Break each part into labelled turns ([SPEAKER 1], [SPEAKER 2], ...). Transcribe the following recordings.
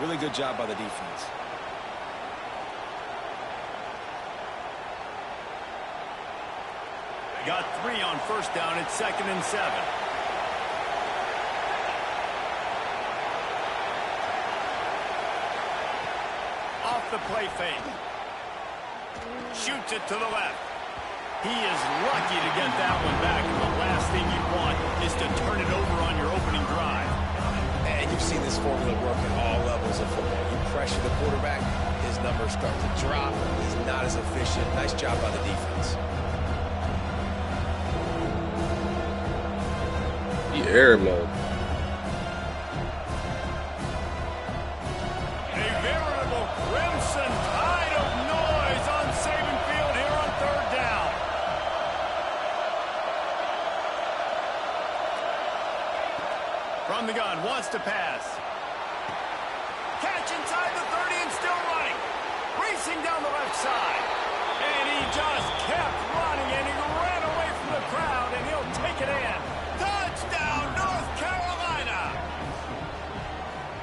[SPEAKER 1] Really good job by the defense.
[SPEAKER 2] Got 3 on first down. It's 2nd and 7. Off the play fake. Shoots it to the left. He is lucky to get that one back. And the last thing you want is to turn it over on your opening drive.
[SPEAKER 1] And you've seen this formula work at all levels of football. You pressure the quarterback, his numbers start to drop. He's not as efficient. Nice job by the defense.
[SPEAKER 3] Air mode.
[SPEAKER 2] A veritable crimson tide of noise on Saban Field here on 3rd down. From the gun, wants to pass. Catch inside the 30 and still running. Racing down the left side. And he just kept running, and he ran away from the crowd, and he'll take it in. Touchdown, North Carolina!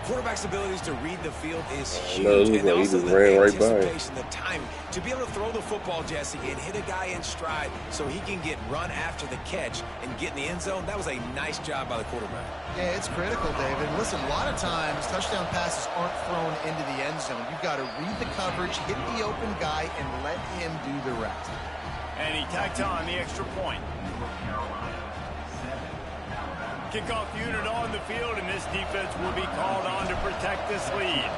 [SPEAKER 1] Quarterback's abilities to read the field is huge. And also the anticipation, the timing. To be able to throw the football, Jesse, and hit a guy in stride so he can get run after the catch and get in the end zone, that was a nice job by the quarterback.
[SPEAKER 4] Yeah, it's critical, David. Listen, a lot of times touchdown passes aren't thrown into the end zone. You've got to read the coverage, hit the open guy, and let him do the rest.
[SPEAKER 2] And he tacked on the extra point. Kickoff unit on the field, and this defense will be called on to protect this lead.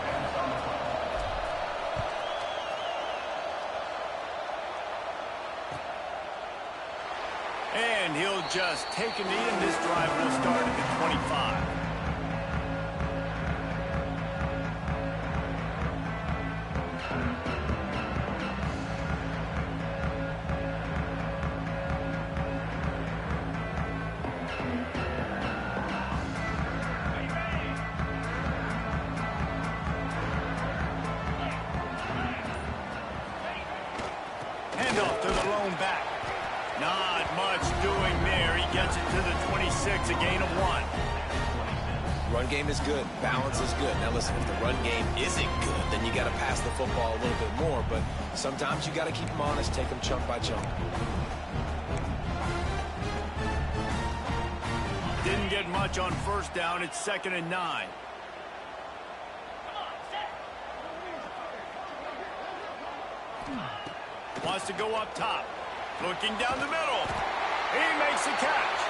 [SPEAKER 2] And he'll just take a knee, and this drive will start at the 25. Handoff to the lone back. Not much doing there. He gets it to the 26, a gain of 1.
[SPEAKER 1] Run game is good. Balance is good. Now listen, if the run game isn't good, then you got to pass the football a little bit more. But sometimes you got to keep them honest, take them chunk by chunk.
[SPEAKER 2] Didn't get much on first down. It's 2nd and 9. Wants to go up top. Looking down the middle. He makes the catch.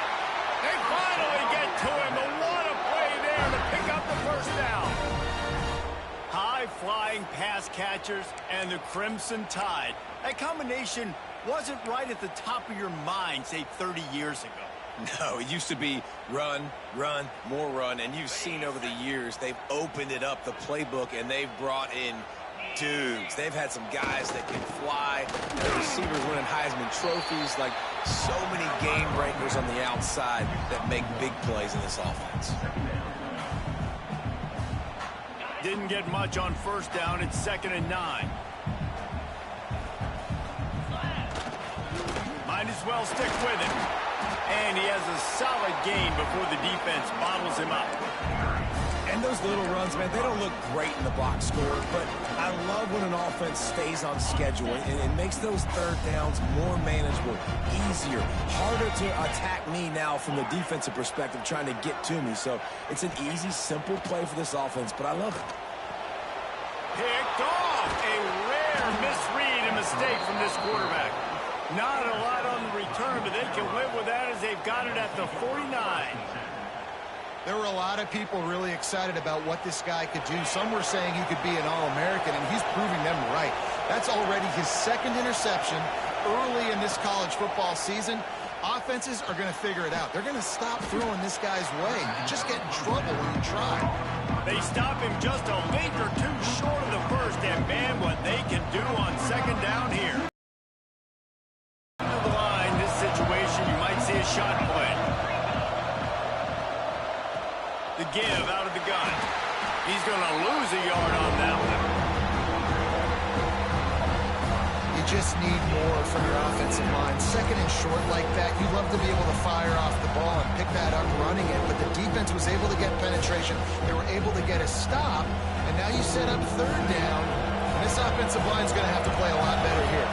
[SPEAKER 2] They finally get to him. But what a play there to pick up the first down. High-flying pass catchers and the Crimson Tide. That combination wasn't right at the top of your mind, say, 30 years ago.
[SPEAKER 1] No, it used to be run, run, more run. And you've seen over the years, they've opened it up, the playbook, and they've brought in dudes. They've had some guys that can fly. Their receivers winning Heisman trophies. Like so many game breakers on the outside that make big plays in this offense.
[SPEAKER 2] Didn't get much on first down. It's 2nd and 9. Might as well stick with it. And he has a solid gain before the defense bottles him up.
[SPEAKER 1] And those little runs, man, they don't look great in the box score, but I love when an offense stays on schedule and it makes those third downs more manageable, easier, harder to attack me now from the defensive perspective trying to get to me. So it's an easy, simple play for this offense, but I love it.
[SPEAKER 2] Picked off. A rare misread and mistake from this quarterback. Not a lot on the return, but they can live with that as they've got it at the 49.
[SPEAKER 4] There were a lot of people really excited about what this guy could do. Some were saying he could be an All-American, and he's proving them right. That's already his 2nd interception early in this college football season. Offenses are going to figure it out. They're going to stop throwing this guy's way. You just get in trouble when you try.
[SPEAKER 2] They stop him just a length or two short of the first, and man, what they can do on 2nd down here. To the line, this situation, you might see a shot play. The give out of the gun. He's going to lose a yard on that one.
[SPEAKER 4] You just need more from your offensive line. 2nd and short like that, you'd love to be able to fire off the ball and pick that up running it, but the defense was able to get penetration. They were able to get a stop, and Now you set up third down. And this offensive line is going to have to play a lot better here.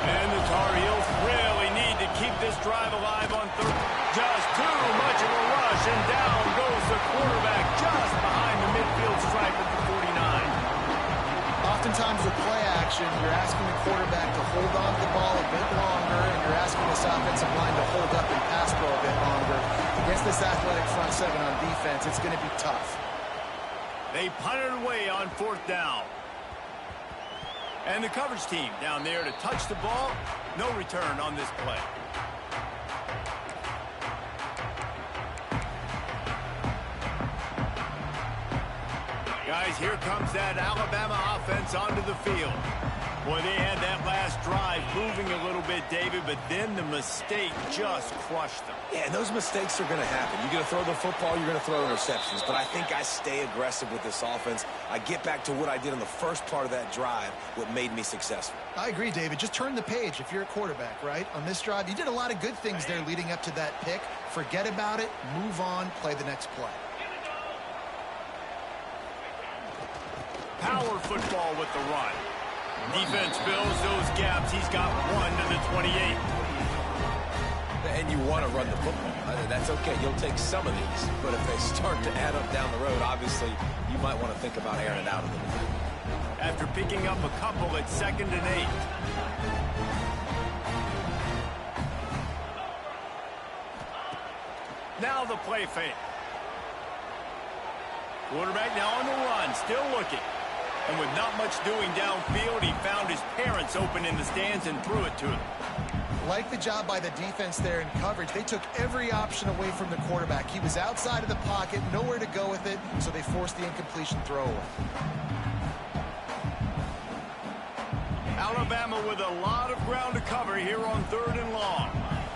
[SPEAKER 2] And the Tar Heels really need to keep this drive alive on third. Just too much of a rush, and down goes the quarterback just behind the midfield stripe at the 49.
[SPEAKER 4] Oftentimes with play action, you're asking the quarterback to hold on to the ball a bit longer, and you're asking this offensive line to hold up and pass pro a bit longer. Against this athletic front seven on defense, it's going to be tough.
[SPEAKER 2] They punted away on fourth down. And the coverage team down there to touch the ball. No return on this play. Guys, here comes that Alabama offense onto the field. Boy, they had that last drive moving a little bit, David, but then the mistake just crushed them.
[SPEAKER 1] Yeah, and those mistakes are going to happen. You're going to throw the football, you're going to throw interceptions. But I think I stay aggressive with this offense. I get back to what I did in the first part of that drive, what made me successful.
[SPEAKER 4] I agree, David. Just turn the page if you're a quarterback, right? On this drive, you did a lot of good things there leading up to that pick. Forget about it, move on, play the next play.
[SPEAKER 2] Power football with the run. Defense fills those gaps. He's got one to the 28.
[SPEAKER 1] And you want to run the football. That's okay. You'll take some of these. But if they start to add up down the road, obviously, you might want to think about airing it out a little bit.
[SPEAKER 2] After picking up a couple at 2nd and 8. Now the play fake. Quarterback now on the run, still looking. And with not much doing downfield, he found his parents open in the stands and threw it to him.
[SPEAKER 4] Like the job by the defense there in coverage. They took every option away from the quarterback. He was outside of the pocket, nowhere to go with it, so they forced the incompletion throw away.
[SPEAKER 2] Alabama with a lot of ground to cover here on 3rd and long.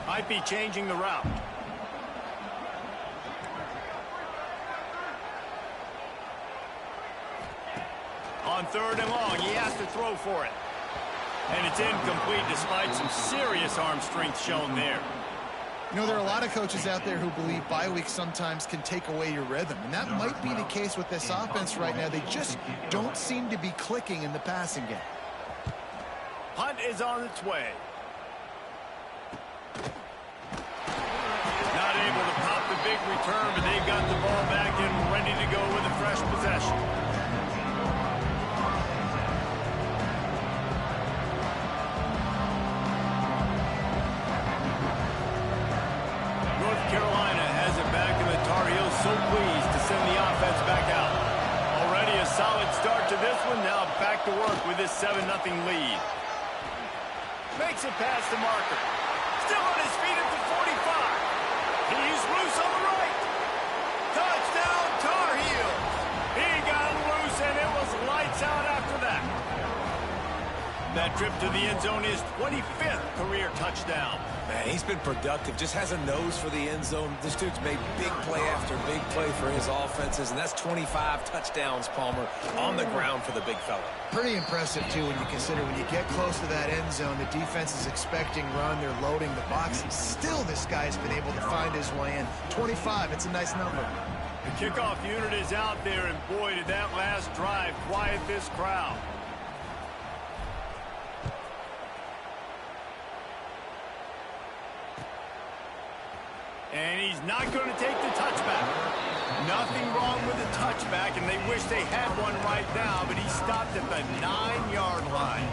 [SPEAKER 2] Might be changing the route. On 3rd and long, he has to throw for it. And it's incomplete despite some serious arm strength shown there.
[SPEAKER 4] You know, there are a lot of coaches out there who believe bye weeks sometimes can take away your rhythm. And that might be the case with this offense right now. They just don't seem to be clicking in the passing game.
[SPEAKER 2] Punt is on its way. Not able to pop the big return, but they've got the ball back and ready to go with a fresh possession. Carolina has it back, and the Tar Heels so pleased to send the offense back out. Already a solid start to this one. Now back to work with this 7-0 lead. Makes it past the marker. Still on his feet at the 45. He's loose on the right. Touchdown, Tar Heels. He got loose, and it was lights out after that. That trip to the end zone is 25th career touchdown.
[SPEAKER 1] Man, he's been productive, just has a nose for the end zone. This dude's made big play after big play for his offenses, and that's 25 touchdowns, Palmer, on the ground for the big fella.
[SPEAKER 4] Pretty impressive, too, when you consider when you get close to that end zone, the defense is expecting run, they're loading the box, and still this guy's been able to find his way in. 25, it's a nice number.
[SPEAKER 2] The kickoff unit is out there, and boy, did that last drive quiet this crowd. And he's not going to take the touchback. Nothing wrong with the touchback, and they wish they had one right now, but he stopped at the 9-yard line.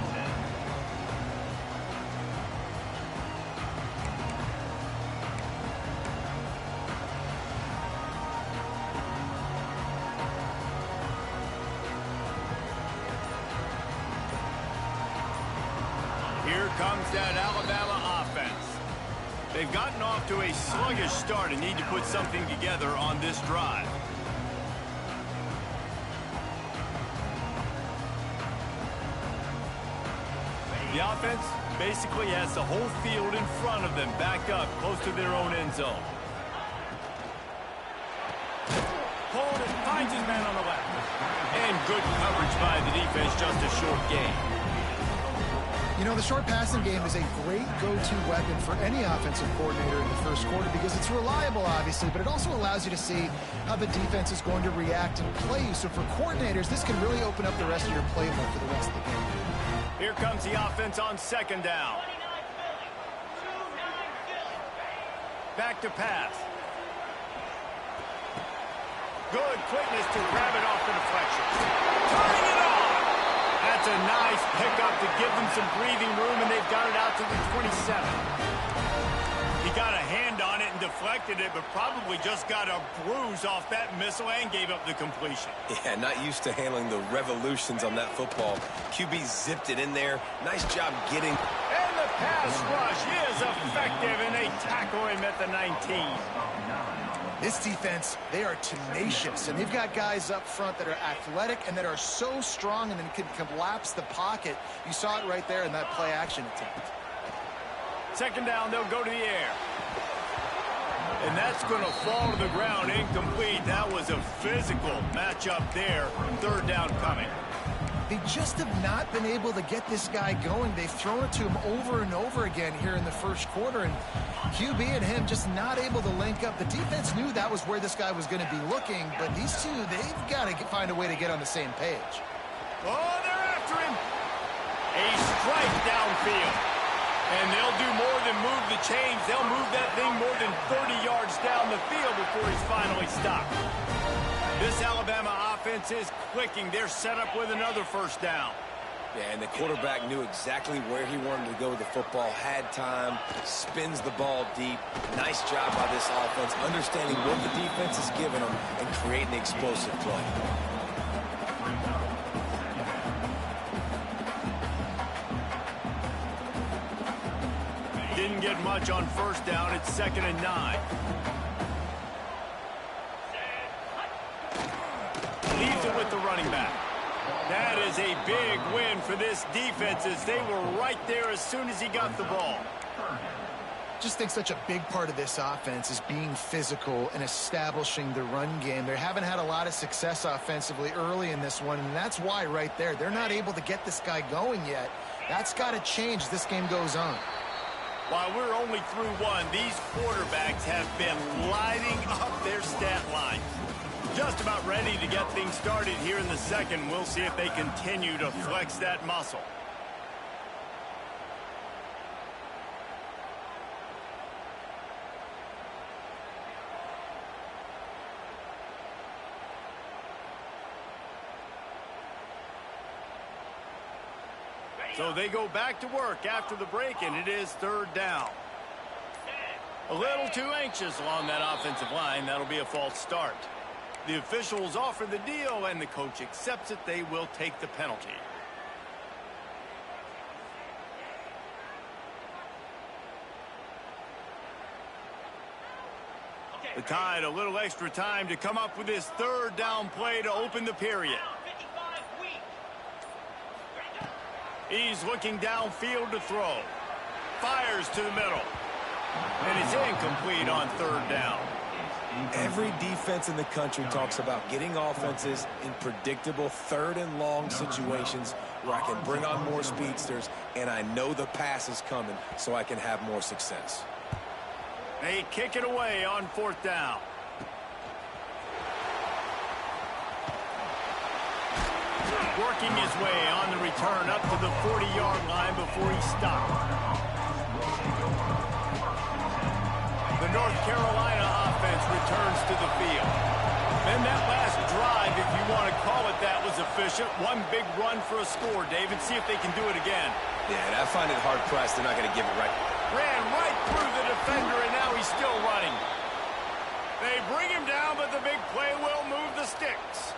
[SPEAKER 2] Here comes that Alabama offense. They've gotten off to a sluggish start and need to put something together on this drive. The offense basically has the whole field in front of them, backed up close to their own end zone. Hold it, finds his man on the left. And good coverage by the defense, just a short gain.
[SPEAKER 4] You know, the short passing game is a great go-to weapon for any offensive coordinator in the first quarter because it's reliable, obviously, but it also allows you to see how the defense is going to react and play you. So for coordinators, this can really open up the rest of your playbook for the rest of the game.
[SPEAKER 2] Here comes the offense on second down. Back to pass. Good quickness to grab it off the deflection. Turning it on. That's a nice pickup to give them some breathing room, and they've got it out to the 27. He got a hand on it and deflected it, but probably just got a bruise off that missile and gave up the completion.
[SPEAKER 1] Yeah, not used to handling the revolutions on that football. QB zipped it in there. Nice job getting.
[SPEAKER 2] And the pass rush is effective, and they tackle him at the 19.
[SPEAKER 4] This defense, they are tenacious, and they've got guys up front that are athletic and that are so strong and then can collapse the pocket. You saw it right there in that play-action attempt.
[SPEAKER 2] Second down, they'll go to the air. And that's going to fall to the ground, incomplete. That was a physical matchup there. Third down coming.
[SPEAKER 4] They just have not been able to get this guy going. They've thrown it to him over and over again here in the first quarter, and QB and him just not able to link up. The defense knew that was where this guy was going to be looking, but these two, they've got to find a way to get on the same page.
[SPEAKER 2] Oh, they're after him. A strike downfield. And they'll do more than move the chains. They'll move that thing more than 30 yards down the field before he's finally stopped. This Alabama offense is clicking. They're set up with another first down.
[SPEAKER 1] Yeah, and the quarterback knew exactly where he wanted to go with the football, had time, spins the ball deep. Nice job by this offense, understanding what the defense is giving them and creating the explosive play.
[SPEAKER 2] Didn't get much on first down. It's 2nd and 9. Leaves it with the running back. That is a big win for this defense as they were right there as soon as he got the ball.
[SPEAKER 4] Just think such a big part of this offense is being physical and establishing the run game. They haven't had a lot of success offensively early in this one, and that's why right there. They're not able to get this guy going yet. That's got to change as this game goes on.
[SPEAKER 2] While we're only through one, these quarterbacks have been lighting up their stat line. Just about ready to get things started here in the second. We'll see if they continue to flex that muscle. So they go back to work after the break, and it is 3rd down. A little too anxious along that offensive line. That'll be a false start. The officials offer the deal, and the coach accepts it. They will take the penalty. The Tide a little extra time to come up with this 3rd down play to open the period. He's looking downfield to throw. Fires to the middle. And it's incomplete on 3rd down.
[SPEAKER 1] Every defense in the country talks about getting offenses in predictable 3rd and long situations where I can bring on more speedsters and I know the pass is coming so I can have more success.
[SPEAKER 2] They kick it away on 4th down. Working his way on the return up to the 40-yard line before he stopped. The North Carolina offense returns to the field. And that last drive, if you want to call it that, was efficient. One big run for a score, David. See if they can do it again.
[SPEAKER 1] Yeah, and I find it hard-pressed. They're not going to give it right.
[SPEAKER 2] Ran right through the defender, and now he's still running. They bring him down, but the big play will move the sticks.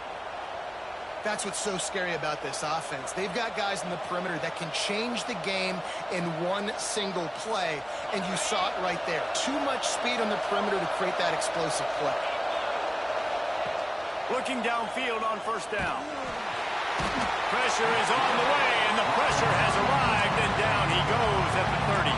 [SPEAKER 4] That's what's so scary about this offense. They've got guys in the perimeter that can change the game in one single play, and you saw it right there. Too much speed on the perimeter to create that explosive play. Looking downfield on 1st down. Pressure is on the way, and the pressure has arrived, and down he goes at the 30.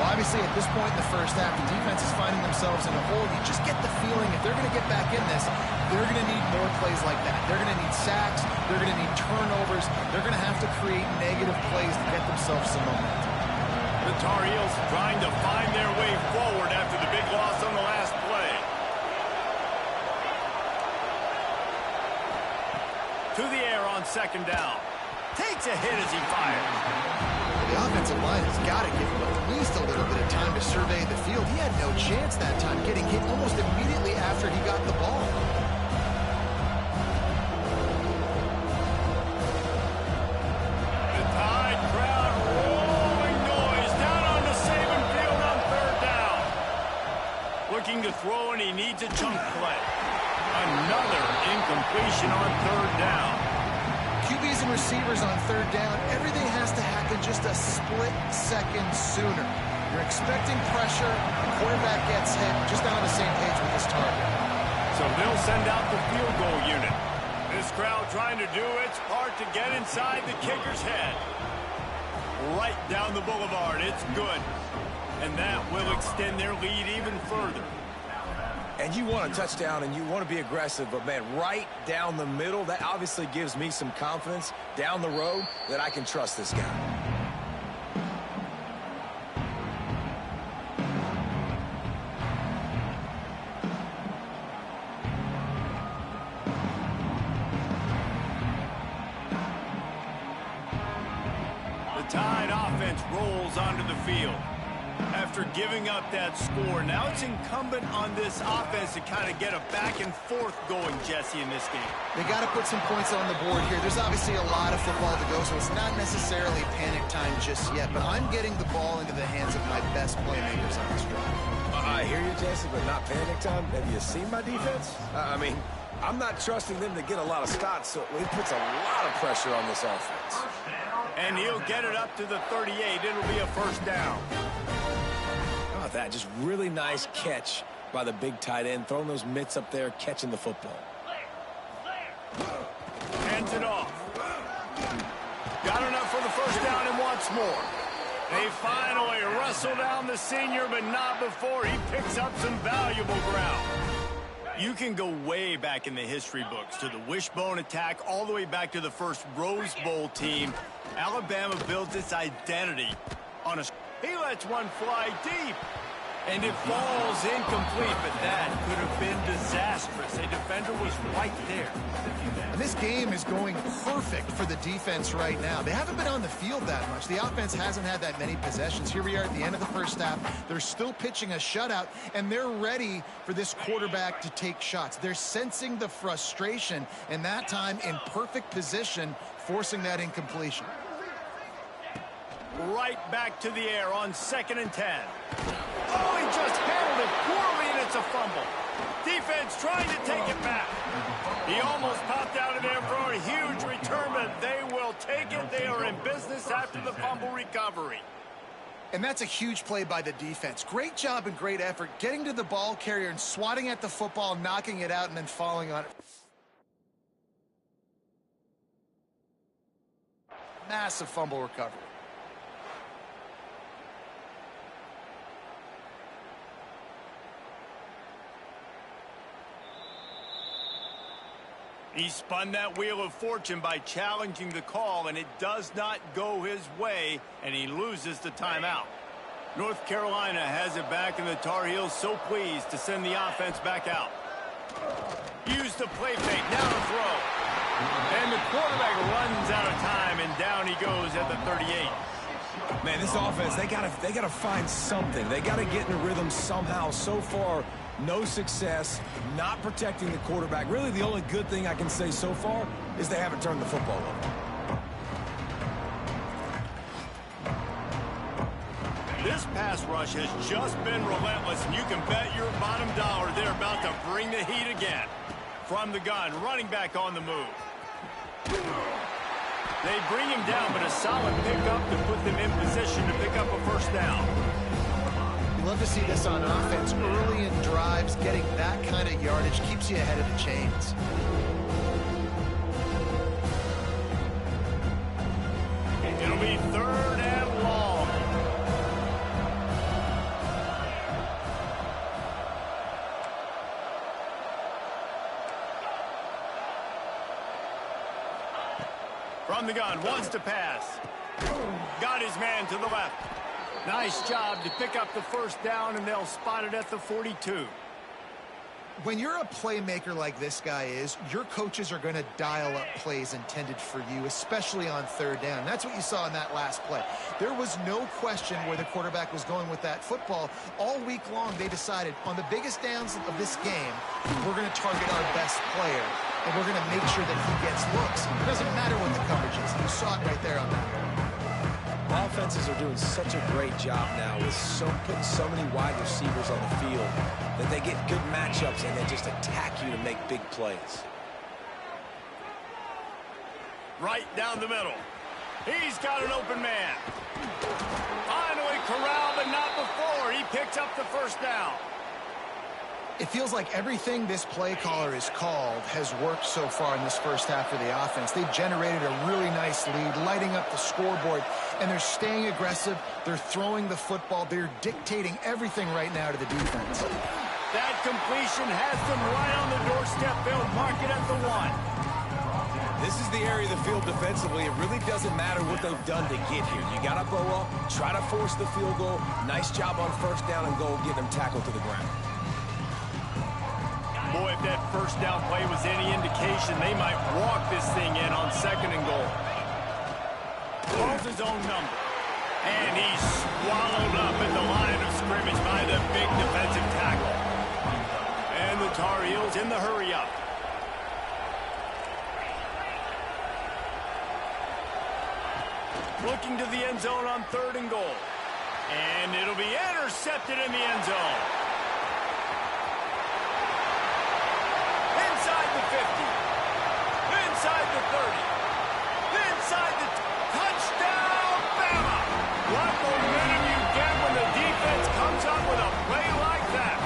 [SPEAKER 4] Well, obviously, at this point in the first half, the defense is finding themselves in a hole. You just get the feeling if they're going to get back in this, they're going to need more plays like that. They're going to need sacks. They're going to need turnovers. They're going to have to create negative plays to get themselves some momentum.
[SPEAKER 2] The Tar Heels trying to find their way forward after the big loss on the last play. To the air on second down. Takes a hit as he fires.
[SPEAKER 4] The offensive line has got to give him at least a little bit of time to survey the field. He had no chance that time, getting hit almost immediately after he got the ball.
[SPEAKER 2] The Tide crowd rolling noise down on the Saban field on third down. Looking to throw, and he needs a chunk play. Another incompletion on third down.
[SPEAKER 4] QBs and receivers on third down, everything has to happen just a split second sooner. You're expecting pressure, the quarterback gets hit, just not on the same page with his target.
[SPEAKER 2] So they'll send out the field goal unit. This crowd trying to do its part to get inside the kicker's head. Right down the boulevard, it's good. And that will extend their lead even further.
[SPEAKER 1] And you want a touchdown and you want to be aggressive, but, man, right down the middle, that obviously gives me some confidence down the road that I can trust this guy.
[SPEAKER 2] The Tide offense rolls onto the field. After giving up that score, now it's incumbent on this offense to kind of get a back and forth going, Jesse, in this game.
[SPEAKER 4] They got to put some points on the board here. There's obviously a lot of football to go, so it's not necessarily panic time just yet, but I'm getting the ball into the hands of my best playmakers on this drive.
[SPEAKER 1] I hear you, Jesse, but not panic time. Have you seen my defense? I mean, I'm not trusting them to get a lot of stops, so it puts a lot of pressure on this offense.
[SPEAKER 2] And he'll get it up to the 38. It'll be a first down.
[SPEAKER 1] How about that? Just really nice catch by the big tight end, throwing those mitts up there, catching the football.
[SPEAKER 2] Hands it off. Got enough for the first down and wants more. They finally wrestle down the senior, but not before he picks up some valuable ground. You can go way back in the history books to the wishbone attack, all the way back to the first Rose Bowl team. Alabama builds its identity on a... He lets one fly deep. And it falls incomplete, but that could have been disastrous. A defender was right there.
[SPEAKER 4] And this game is going perfect for the defense right now. They haven't been on the field that much. The offense hasn't had that many possessions. Here we are at the end of the first half. They're still pitching a shutout, and they're ready for this quarterback to take shots. They're sensing the frustration, and that time in perfect position, forcing that incompletion.
[SPEAKER 2] Right back to the air on 2nd and 10. Oh, he just handled it poorly, and it's a fumble. Defense trying to take it back. He almost popped out of there for a huge return, but they will take it. They are in business after the fumble recovery.
[SPEAKER 4] And that's a huge play by the defense. Great job and great effort getting to the ball carrier and swatting at the football, knocking it out, and then falling on it. Massive fumble recovery.
[SPEAKER 2] He spun that wheel of fortune by challenging the call, and it does not go his way, and he loses the timeout. North Carolina has it back, and the Tar Heels so pleased to send the offense back out. Use the play fake, now to throw. And the quarterback runs out of time, and down he goes at the 38.
[SPEAKER 1] Man, this offense, they gotta find something. They gotta get in a rhythm somehow. So far, no success, not protecting the quarterback. Really, the only good thing I can say so far is they haven't turned the football over.
[SPEAKER 2] This pass rush has just been relentless, and you can bet your bottom dollar they're about to bring the heat again. From the gun, running back on the move. They bring him down, but a solid pickup to put them in position to pick up a first down.
[SPEAKER 4] You love to see this on offense. Early in drives, getting that kind of yardage keeps you ahead of the chains.
[SPEAKER 2] It'll be 3rd and long. From the gun, wants to pass. Got his man to the left. Nice job to pick up the first down, and they'll spot it at the 42.
[SPEAKER 4] When you're a playmaker like this guy is, your coaches are going to dial up plays intended for you, especially on third down. That's what you saw in that last play. There was no question where the quarterback was going with that football. All week long, they decided on the biggest downs of this game, we're going to target our best player, and we're going to make sure that he gets looks. It doesn't matter what the coverage is. You saw it right there on that one.
[SPEAKER 1] Offenses are doing such a great job now with putting so many wide receivers on the field that they get good matchups and they just attack you to make big plays.
[SPEAKER 2] Right down the middle. He's got an open man. Finally corralled, but not before. He picked up the first down.
[SPEAKER 4] It feels like everything this play caller has called has worked so far in this first half of the offense. They've generated a really nice lead, lighting up the scoreboard, and they're staying aggressive. They're throwing the football. They're dictating everything right now to the defense.
[SPEAKER 2] That completion has them right on the doorstep. They'll mark it at the 1.
[SPEAKER 1] This is the area of the field defensively. It really doesn't matter what they've done to get here. You got to bow up, try to force the field goal. Nice job on first down and goal, getting them tackled to the ground.
[SPEAKER 2] Boy, if that first down play was any indication, they might walk this thing in on 2nd and goal. Calls his own number. And he's swallowed up at the line of scrimmage by the big defensive tackle. And the Tar Heels in the hurry up. Looking to the end zone on 3rd and goal. And it'll be intercepted in the end zone. Inside the 50. Inside the 30. Inside the touchdown, Bama. What momentum you get when the defense comes up with a play like that.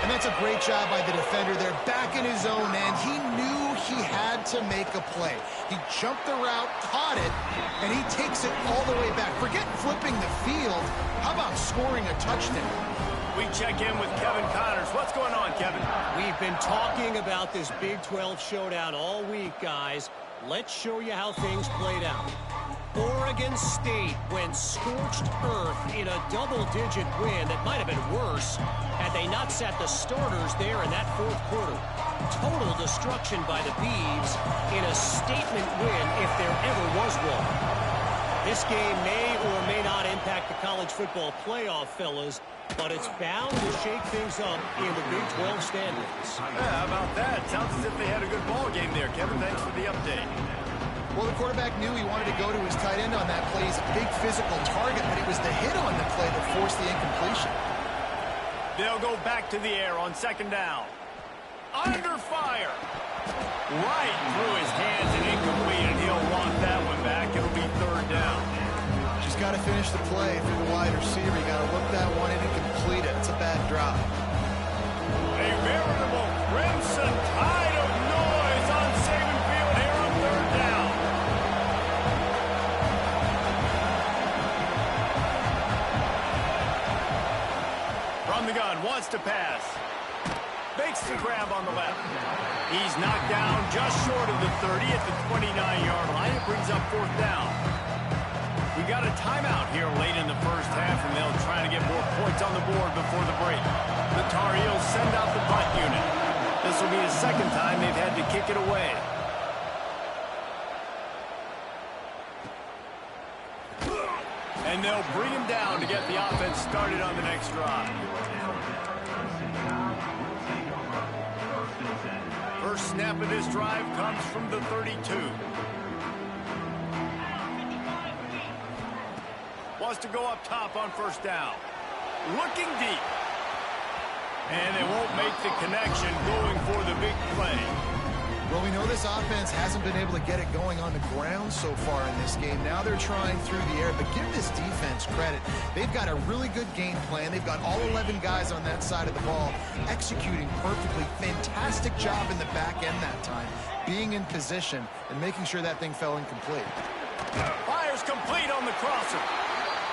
[SPEAKER 4] And that's a great job by the defender there, back in his own end. He knew he had to make a play. He jumped the route, caught it, and he takes it all the way back. Forget flipping the field. How about scoring a touchdown?
[SPEAKER 2] We check in with Kevin Connors. What's going on, Kevin?
[SPEAKER 3] We've been talking about this Big 12 showdown all week, guys. Let's show you how things played out. Oregon State went scorched earth in a double-digit win that might have been worse had they not sat the starters there in that 4th quarter. Total destruction by the Beavs in a statement win if there ever was one. This game may or may not impact the college football playoff, fellas, but it's bound to shake things up in the Big 12 standings.
[SPEAKER 2] Yeah, how about that? Sounds as if they had a good ball game there, Kevin. Thanks for the update.
[SPEAKER 4] Well, the quarterback knew he wanted to go to his tight end on that play. He's a big physical target, but it was the hit on the play that forced the incompletion.
[SPEAKER 2] They'll go back to the air on 2nd down. Under fire. Right through his hands and incomplete, and he'll want that one back. It'll be 3rd down.
[SPEAKER 4] Just got to finish the play for the wide receiver. You got to look that one in and complete it. It's a bad drop.
[SPEAKER 2] A veritable crimson tide of noise on Saban Field here on 3rd down. From the gun, wants to pass. Makes the grab on the left. He's knocked down just short of the 30 at the 29-yard line. It brings up 4th down. We got a timeout here late in the first half, and they'll try to get more points on the board before the break. The Tar Heels send out the punt unit. This will be the 2nd time they've had to kick it away. And they'll bring him down to get the offense started on the next drive. First snap of this drive comes from the 32. Wants to go up top on 1st down. Looking deep. And they won't make the connection, going for the big play.
[SPEAKER 4] Well, we know this offense hasn't been able to get it going on the ground so far in this game. Now they're trying through the air, but give this defense credit. They've got a really good game plan. They've got all 11 guys on that side of the ball executing perfectly. Fantastic job in the back end that time, being in position and making sure that thing fell incomplete.
[SPEAKER 2] Fires complete on the crosser.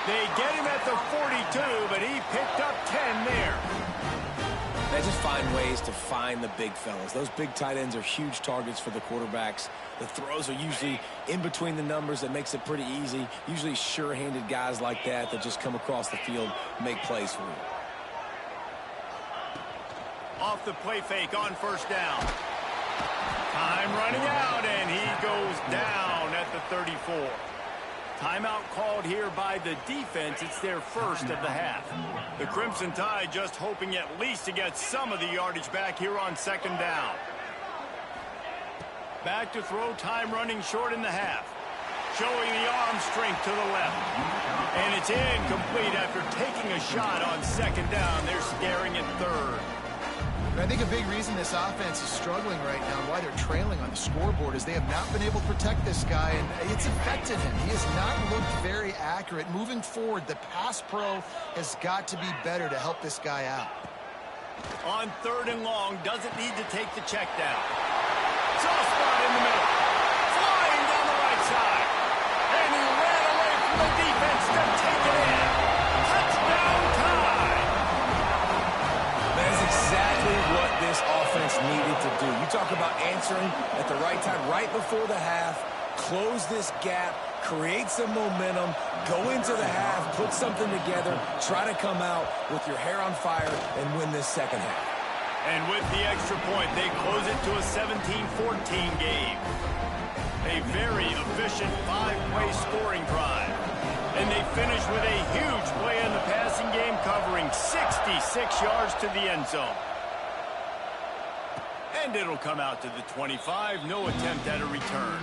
[SPEAKER 2] They get him at the 42, but he picked up 10 there.
[SPEAKER 1] They just find ways to find the big fellas. Those big tight ends are huge targets for the quarterbacks. The throws are usually in between the numbers. That makes it pretty easy. Usually sure-handed guys like that just come across the field, make plays for you.
[SPEAKER 2] Off the play fake on first down. Time running out, and he goes down at the 34. Timeout called here by the defense. It's their first of the half. The Crimson Tide just hoping at least to get some of the yardage back here on second down. Back to throw, time running short in the half. Showing the arm strength to the left. And it's incomplete after taking a shot on second down. They're staring at third.
[SPEAKER 4] I think a big reason this offense is struggling right now and why they're trailing on the scoreboard is they have not been able to protect this guy, and it's affected him. He has not looked very accurate. Moving forward, the pass pro has got to be better to help this guy out.
[SPEAKER 2] On third and long, doesn't need to take the check down. Soft spot in the middle. Flying down the right side. And he ran away from the defense to take it in. Touchdown Tide.
[SPEAKER 1] That is exactly what this offense needed to do. You talk about answering at the right time, right before the half, close this gap, create some momentum, go into the half, put something together, try to come out with your hair on fire and win this second half.
[SPEAKER 2] And with the extra point, they close it to a 17-14 game. A very efficient 5-play scoring drive. And they finish with a huge play in the passing game, covering 66 yards to the end zone. And it'll come out to the 25. No attempt at a return.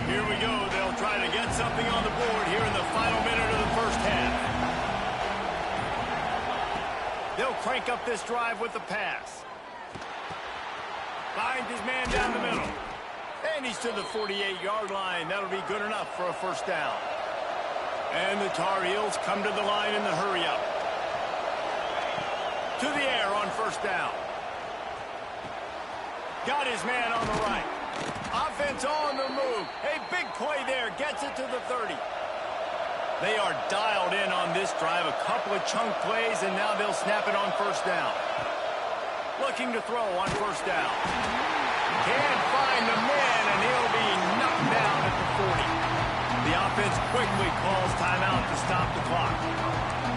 [SPEAKER 2] Here we go. They'll try to get something on the board here in the final minute of the first half. They'll crank up this drive with the pass. Finds his man down the middle. And he's to the 48-yard line. That'll be good enough for a first down. And the Tar Heels come to the line in the hurry-up. To the air on first down. Got his man on the right. Offense on the move. A big play there. Gets it to the 30. They are dialed in on this drive. A couple of chunk plays, and now they'll snap it on first down. Looking to throw on first down. Can't find the man, and he'll be knocked down at the 40. The offense quickly calls timeout to stop the clock.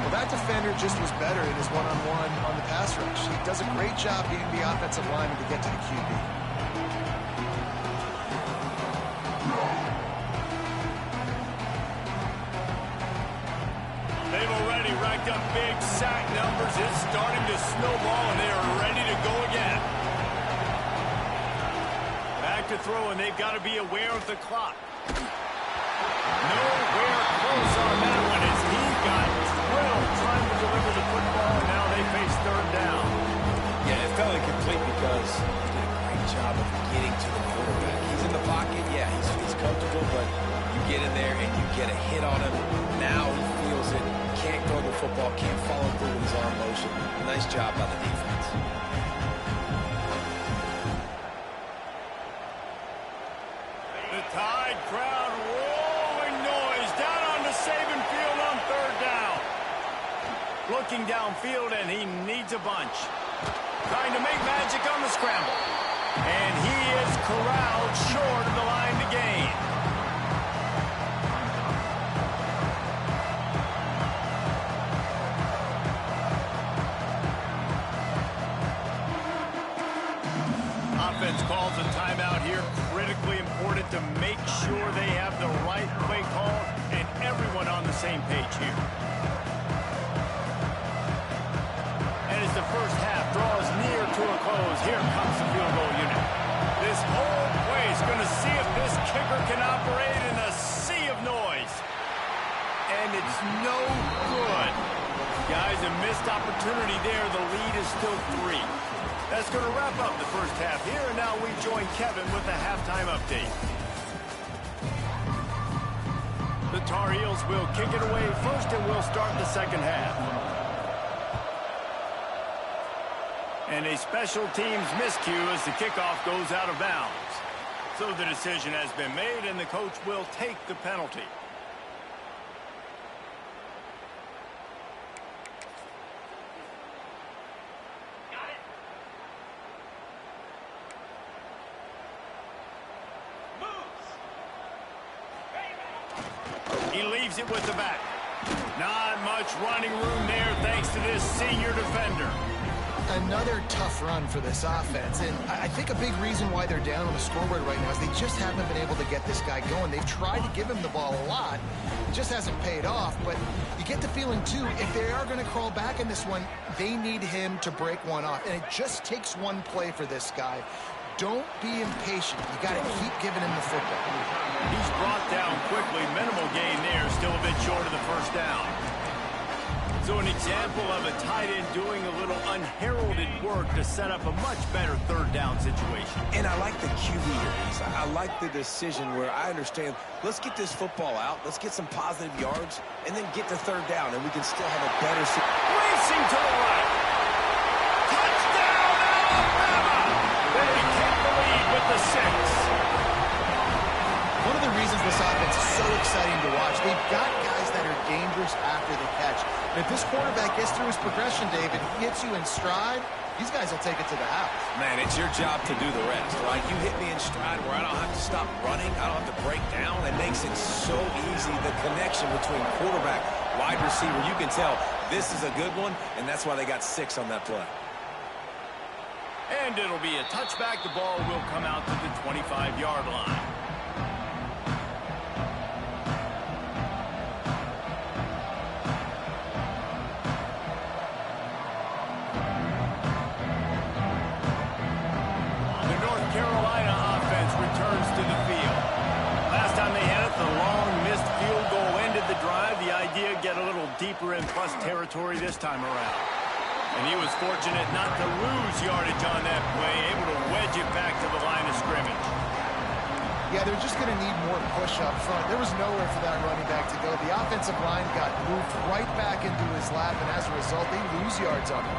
[SPEAKER 4] Well, that defender just was better in his one-on-one on the pass rush. He does a great job getting the offensive lineman to get to the QB.
[SPEAKER 2] They've already racked up big sack numbers. It's starting to snowball, and they are ready to go again. Back to throw, and they've got to be aware of the clock. Nowhere close on that one as he got 12 trying to deliver the football, and now they face third down.
[SPEAKER 1] Yeah, it felt incomplete because he did a great job of getting to the quarterback. He's in the pocket, yeah, he's comfortable, but you get in there and you get a hit on him. Now he feels it, can't throw the football, can't follow through with his arm motion. Nice job by the defense.
[SPEAKER 2] The Tide crowd rolling noise down on the Saban field on third down. Looking downfield, and he needs a bunch. Trying to make magic on the scramble. And he is corralled short of the line to gain. Offense calls a timeout here. Critically important to make sure they have the right play call and everyone on the same page here. And as the first half draws near to a close, here comes the field goal unit. This whole place going to see if this kicker can operate in a sea of noise. And it's no good. Guys, a missed opportunity there. The lead is still 3. That's going to wrap up the first half here, and now we join Kevin with the halftime update. The Tar Heels will kick it away first, and we'll start the second half. And a special teams miscue as the kickoff goes out of bounds. So the decision has been made, and the coach will take the penalty. He leaves it with the back. Not much running room there thanks to this senior defender.
[SPEAKER 4] Another tough run for this offense, and I think a big reason why they're down on the scoreboard right now is they just haven't been able to get this guy going. They've tried to give him the ball a lot. It just hasn't paid off, but you get the feeling, too, if they are going to crawl back in this one, they need him to break one off, and it just takes one play for this guy. Don't be impatient. You got to keep giving him the football.
[SPEAKER 2] He's brought down quickly. Minimal gain there, still a bit short of the first down. So an example of a tight end doing a little unheralded work to set up a much better third down situation.
[SPEAKER 1] And I like the QB here, Reese. I like the decision where I understand, let's get this football out, let's get some positive yards, and then get to third down, and we can still have a better...
[SPEAKER 2] Racing to the right. Touchdown, Alabama! They take the lead with the 6.
[SPEAKER 4] One of the reasons this offense is so exciting to watch, they've got guys that are dangerous after the catch. And if this quarterback gets through his progression, David, he hits you in stride, these guys will take it to the house.
[SPEAKER 1] Man, it's your job to do the rest, right? You hit me in stride where I don't have to stop running, I don't have to break down. It makes it so easy, the connection between quarterback, wide receiver. You can tell this is a good one, and that's why they got 6 on that play.
[SPEAKER 2] And it'll be a touchback. The ball will come out to the 25-yard line. Carolina offense returns to the field. Last time they had it, the long missed field goal ended the drive. The idea, get a little deeper in plus territory this time around. And he was fortunate not to lose yardage on that play, able to wedge it back to the line of scrimmage.
[SPEAKER 4] Yeah, they're just going to need more push up front. There was nowhere for that running back to go. The offensive line got moved right back into his lap, and as a result, they lose yards on him.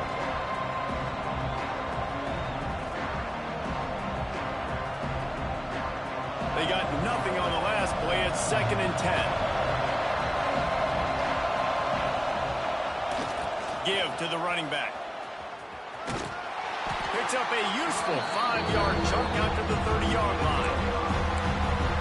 [SPEAKER 2] They got nothing on the last play. It's 2nd and 10. Give to the running back. Picks up a useful 5-yard chunk out to the 30-yard line.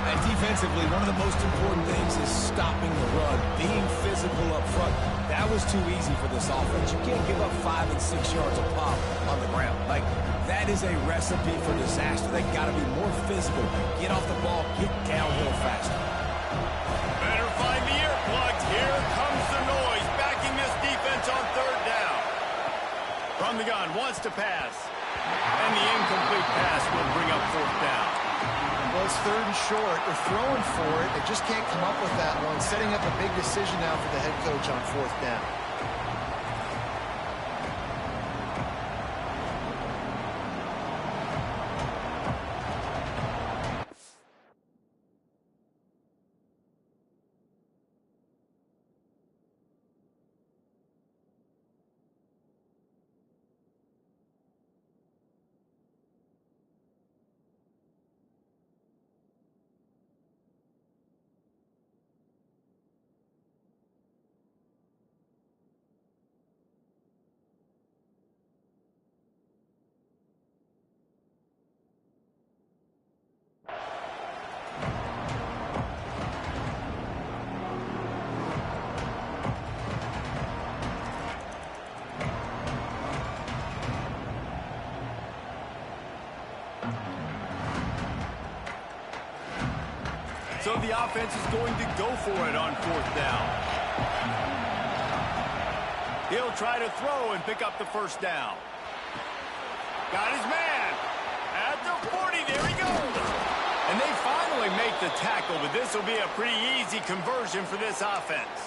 [SPEAKER 1] And defensively, one of the most important things is stopping the run, being physical up front. That was too easy for this offense. You can't give up 5 and 6 yards a pop on the ground. Like, that is a recipe for disaster. They got to be more physical. Get off the ball, get downhill faster.
[SPEAKER 2] Better find the earplugs. Here comes the noise, backing this defense on third down. From the gun, wants to pass. And the incomplete pass will bring up 4th down.
[SPEAKER 4] Well, it's 3rd and short. They're throwing for it. They just can't come up with that one. Setting up a big decision now for the head coach on 4th down.
[SPEAKER 2] So the offense is going to go for it on 4th down. He'll try to throw and pick up the 1st down. Got his man. At the 40, there he goes. And they finally make the tackle, but this will be a pretty easy conversion for this offense.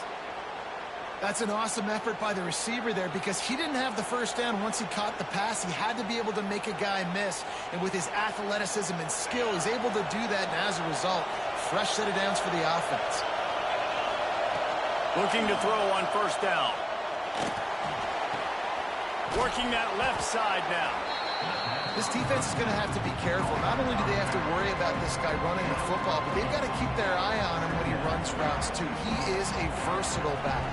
[SPEAKER 4] That's an awesome effort by the receiver there because he didn't have the 1st down once he caught the pass. He had to be able to make a guy miss. And with his athleticism and skill, he's able to do that. And as a result, fresh set of downs for the offense.
[SPEAKER 2] Looking to throw on 1st down. Working that left side now.
[SPEAKER 4] This defense is going to have to be careful. Not only do they have to worry about this guy running the football, but they've got to keep their eye on him when he runs routes, too. He is a versatile back.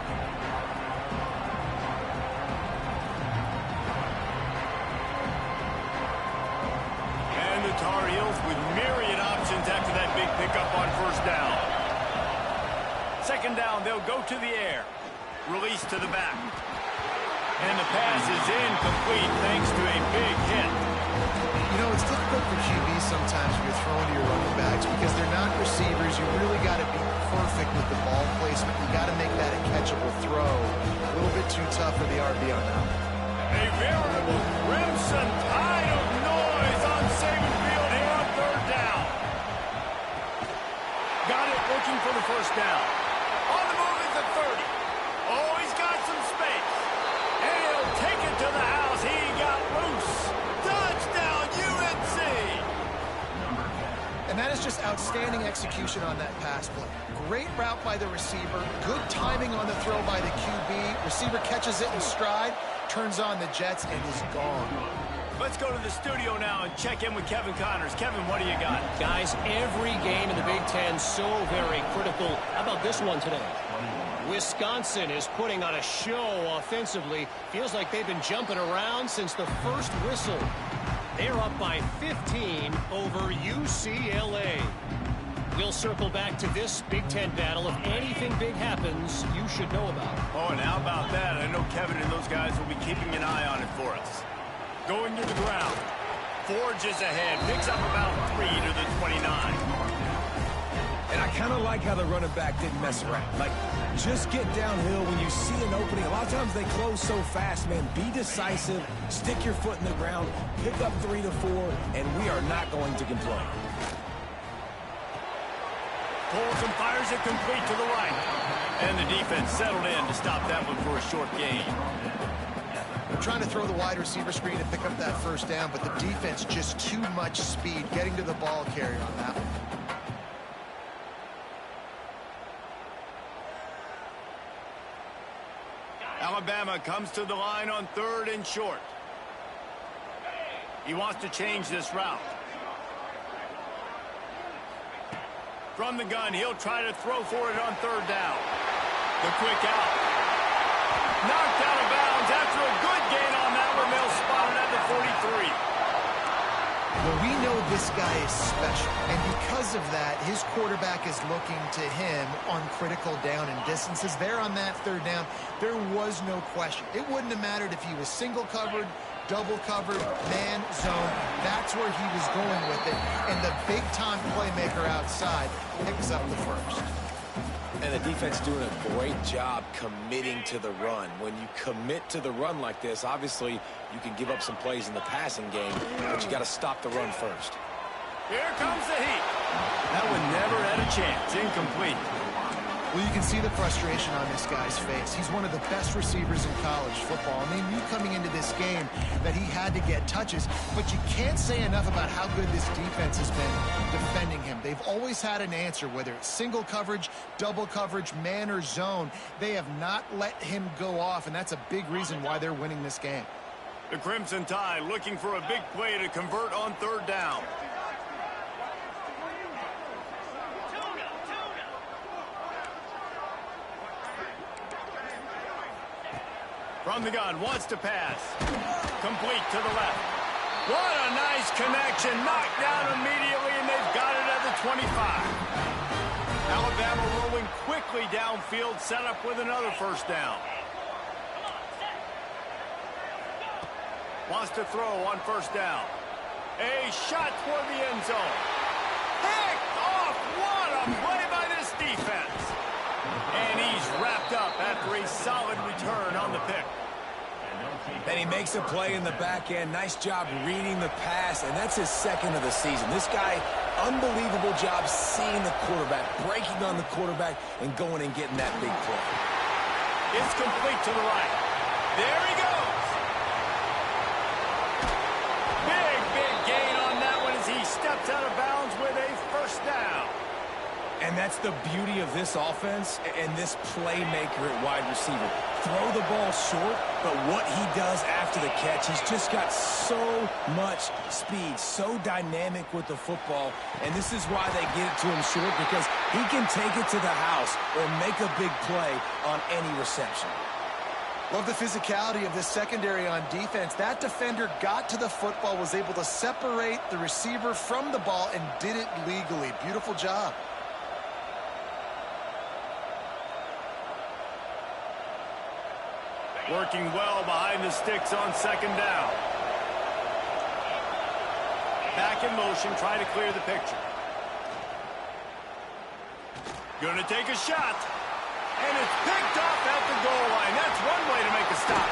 [SPEAKER 2] And the Tar Heels with myriad options after that big pickup on first down. Second down, they'll go to the air. Release to the back. And the pass is incomplete thanks to a big hit.
[SPEAKER 4] You know, it's difficult for QBs sometimes when you're throwing to your running backs because they're not receivers. You really got to be perfect with the ball placement. You got to make that a catchable throw. A little bit too tough for the RB on that.
[SPEAKER 2] A veritable crimson tide of noise on Saban Field here on third down. Got it, looking for the first down. On the move is the 30. Oh, he's got some space. And he'll take it to the house. He got loose. Touchdown, UNC.
[SPEAKER 4] And that is just outstanding execution on that pass play. Great route by the receiver. Good timing on the throw by the QB. Receiver catches it in stride, turns on the jets, and is gone.
[SPEAKER 2] Let's go to the studio now and check in with Kevin Connors. Kevin, what do you got?
[SPEAKER 3] Guys, every game in the Big Ten so very critical. How about this one today? Wisconsin is putting on a show offensively. Feels like they've been jumping around since the first whistle. They're up by 15 over UCLA. We'll circle back to this Big Ten battle. If anything big happens, you should know about it.
[SPEAKER 2] Oh, and how about that? I know Kevin and those guys will be keeping an eye on it for us. Going to the ground. Forges ahead. Picks up about 3 to the 29.
[SPEAKER 1] And I kind of like how the running back didn't mess around. Like, just get downhill when you see an opening. A lot of times they close so fast, man. Be decisive. Stick your foot in the ground. Pick up 3 to 4, and we are not going to complain.
[SPEAKER 2] Pulls and fires it complete to the right. And the defense settled in to stop that one for a short gain.
[SPEAKER 4] They're trying to throw the wide receiver screen and pick up that first down, but the defense just too much speed getting to the ball carrier on that one.
[SPEAKER 2] Alabama comes to the line on 3rd and short. He wants to change this route. From the gun, he'll try to throw for it on 3rd down. The quick out. Knocked out of bounds after a good gain on that one. They'll spot it at the 43.
[SPEAKER 4] Well, we know this guy is special, and because of that, his quarterback is looking to him on critical down and distances. There on that 3rd down, there was no question. It wouldn't have mattered if he was single covered, double covered, man, zone. That's where he was going with it, and the big-time playmaker outside picks up the first.
[SPEAKER 1] And the defense doing a great job committing to the run. When you commit to the run like this, obviously you can give up some plays in the passing game, but you got to stop the run first.
[SPEAKER 2] Here comes the heat. That one never had a chance. Incomplete.
[SPEAKER 4] Well, you can see the frustration on this guy's face. He's one of the best receivers in college football, and they knew coming into this game that he had to get touches, but you can't say enough about how good this defense has been defending him. They've always had an answer, whether it's single coverage, double coverage, man or zone. They have not let him go off, and that's a big reason why they're winning this game.
[SPEAKER 2] The Crimson Tide looking for a big play to convert on 3rd down. From the gun, wants to pass. Complete to the left. What a nice connection. Knocked down immediately, and they've got it at the 25. Alabama rolling quickly downfield, set up with another first down. Wants to throw on 1st down. A shot toward the end zone. Picked off. What a play by this defense. And he's wrapped up after a solid return on the pick.
[SPEAKER 1] And he makes a play in the back end. Nice job reading the pass, and that's his 2nd of the season. This guy, unbelievable job seeing the quarterback, breaking on the quarterback, and going and getting that big play.
[SPEAKER 2] It's complete to the right. There he goes. Big gain on that one as he steps out of bounds with a first down.
[SPEAKER 1] And that's the beauty of this offense and this playmaker at wide receiver. Throw the ball short, but what he does after the catch, he's just got so much speed, so dynamic with the football, and this is why they get it to him short, because he can take it to the house or make a big play on any reception.
[SPEAKER 4] Love the physicality of this secondary on defense. That defender got to the football, was able to separate the receiver from the ball, and did it legally. Beautiful job.
[SPEAKER 2] Working well behind the sticks on second down. Back in motion, trying to clear the picture. Gonna take a shot. And it's picked off at the goal line. That's one way to make a stop.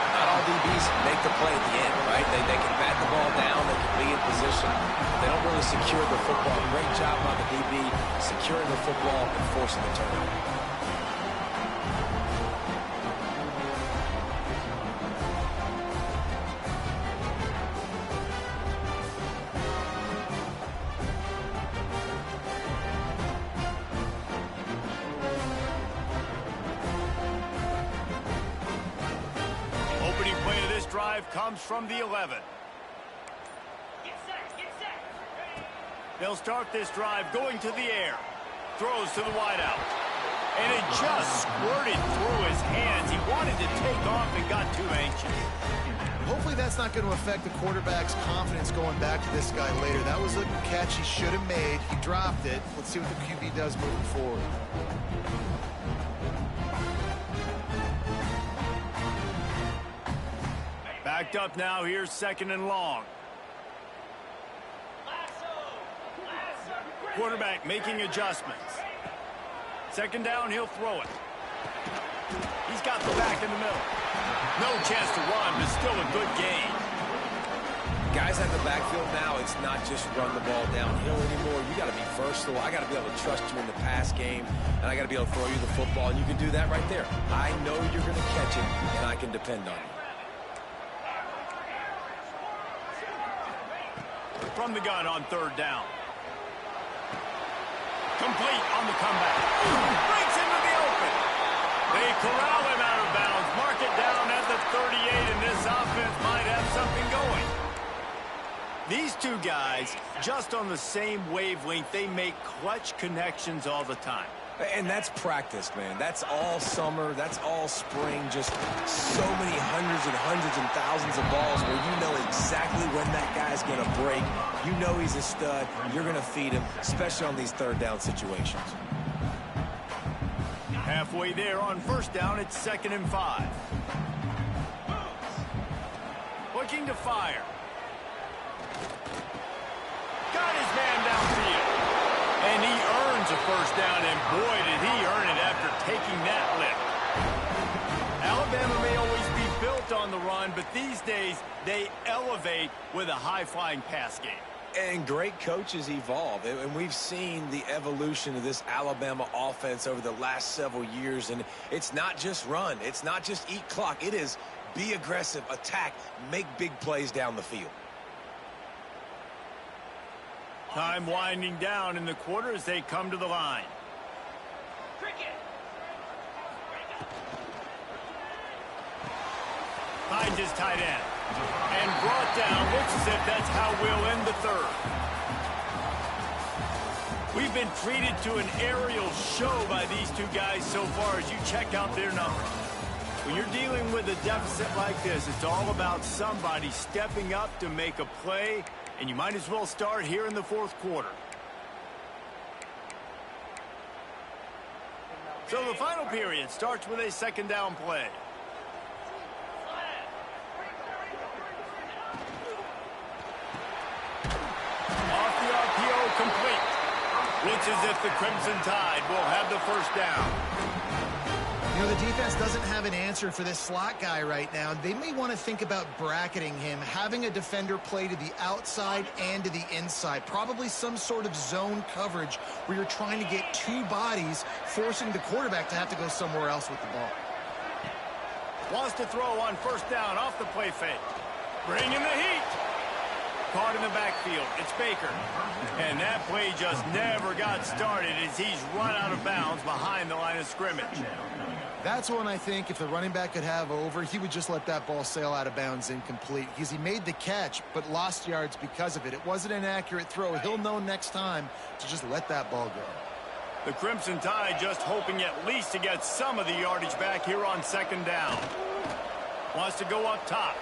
[SPEAKER 1] Not all DBs make the play at the end, right? They can bat the ball down, they can be in position. They don't really secure the football. Great job by the DB securing the football and forcing the turnover.
[SPEAKER 2] Comes from the 11. They'll start this drive going to the air. Throws to the wideout. And it just squirted through his hands. He wanted to take off and got too anxious.
[SPEAKER 4] Hopefully that's not going to affect the quarterback's confidence going back to this guy later. That was a catch he should have made. He dropped it. Let's see what the QB does moving forward.
[SPEAKER 2] Backed up now. Here's second and long. Quarterback making adjustments. Second down, he'll throw it. He's got the back in the middle. No chance to run, but still a good gain.
[SPEAKER 1] Guys at the backfield now, it's not just run the ball downhill anymore. You got to be versatile. I got to be able to trust you in the pass game, and I got to be able to throw you the football, and you can do that right there. I know you're going to catch it, and I can depend on you.
[SPEAKER 2] From the gun on third down. Complete on the comeback. Breaks into the open. They corral him out of bounds. Mark it down at the 38, and this offense might have something going. These two guys, just on the same wavelength, they make clutch connections all the time.
[SPEAKER 1] And that's practice, man. That's all summer. That's all spring. Just so many hundreds and thousands of balls where you know exactly when that guy's going to break. You know he's a stud. You're going to feed him, especially on these third down situations.
[SPEAKER 2] Halfway there on first down, it's 2nd and 5. Looking to fire. Got his man downfield. And he earns a first down, and boy, did he earn it after taking that lift. Alabama may always be built on the run, but these days they elevate with a high-flying pass game.
[SPEAKER 1] And great coaches evolve, and we've seen the evolution of this Alabama offense over the last several years, and it's not just run. It's not just eat clock. It is be aggressive, attack, make big plays down the field.
[SPEAKER 2] Time winding down in the quarter as they come to the line. Finds his tight end. And brought down. Looks as if that's how we'll end the third. We've been treated to an aerial show by these two guys so far as you check out their numbers. When you're dealing with a deficit like this, it's all about somebody stepping up to make a play. And you might as well start here in the fourth quarter. So the final period starts with a 2nd down play. Off the RPO, complete. Looks as if the Crimson Tide will have the first down.
[SPEAKER 4] You know, the defense doesn't have an answer for this slot guy right now. They may want to think about bracketing him, having a defender play to the outside and to the inside. Probably some sort of zone coverage where you're trying to get two bodies, forcing the quarterback to have to go somewhere else with the ball.
[SPEAKER 2] Wants to throw on first down off the play fake. Bringing the heat. caught in the backfield. It's Baker. And that play just never got started as he's run out of bounds behind the line of scrimmage.
[SPEAKER 4] That's one I think if the running back could have over, he would just let that ball sail out of bounds incomplete. Because he made the catch, but lost yards because of it. It wasn't an accurate throw. He'll know next time to just let that ball go.
[SPEAKER 2] The Crimson Tide just hoping at least to get some of the yardage back here on second down. Wants to go up top.